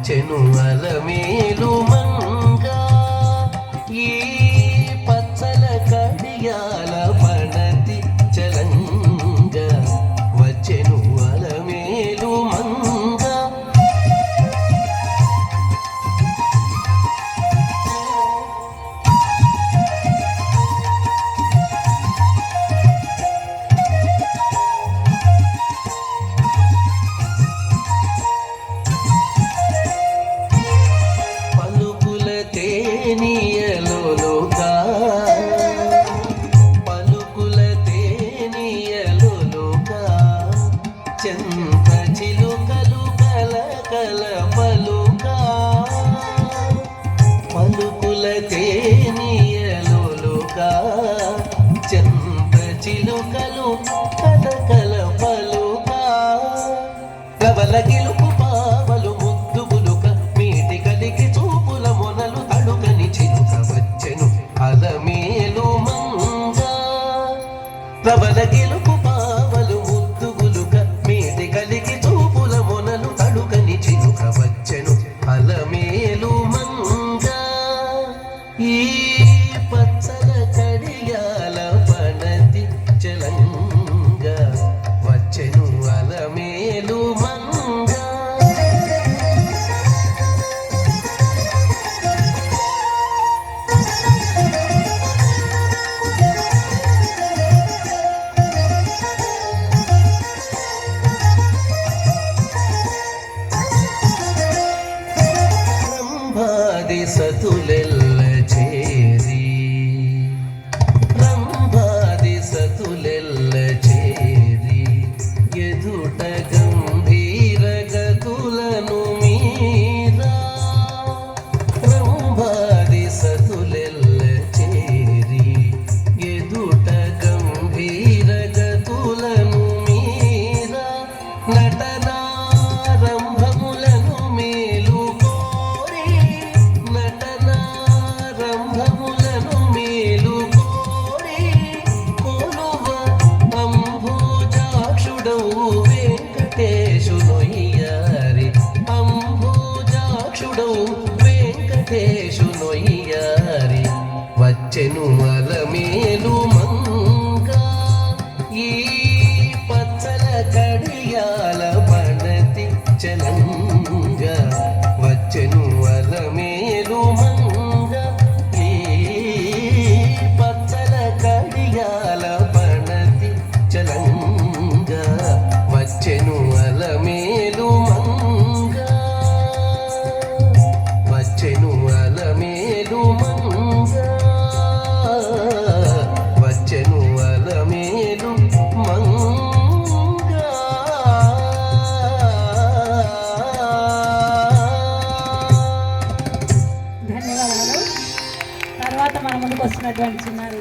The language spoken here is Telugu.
వచ్చెను అలమేలు మంగా ఈ పచ్చల కడియాల పణతి చలంగా వచ్చెను అలమేలు మంగా తేనియలోలుగా పలుకుల తేనియలోలుగా చెంత చిలుకలు కలకల పలుగా పలుకుల తేనియలోలుగా చెంత చిలుకలు కలకల పలుగా కవల గిలుపు పావలు ముద్దు బులుక మీటి కలిగి చూపుల మొనలు తడుకని చిలుక వచ్చెను అలమేలు మంగా ప్రబల గిలుపు పావలు ముద్దు బులుక మీటి కలిగి చూపుల మొనలు తడుకని చిలుక వచ్చెను అలమేలు మంగా ఈ పచ్చల కడియాల పణతి చలంగా వచ్చెను అలమేలు మంగా రంభాది సతులెల్ల చేరి రంభాది సతులెల్ల చేరి ఎదుట గంభీర గతులను మీరా రంభాది సతులెల్ల చేరి ఎదుట గంభీర గతులను మీరా నటనారంభములను మేలు కోరి నటనారంభములను మేలు కోరి కొలువ అంబుజాక్షుడవు వెంకటేశునొయ్యారి అంబుజాక్షుడవు వెంకటేశునొయ్యారి వచ్చెను అలమేలు మంగా ఈ పచ్చల కడియాల పణతి చలంగా వచ్చెను అలమేలు మంగా ఈ పచ్చల కడియాల పణతి చలంగా వచ్చెను అలమేలు మంగా వచ్చెను అలమేలు మంగా వచ్చెను అలమేలు మంగా. ధన్యవాదాలు. తర్వాత మన ముందుకు వస్తున్నటువంటి చిన్నారు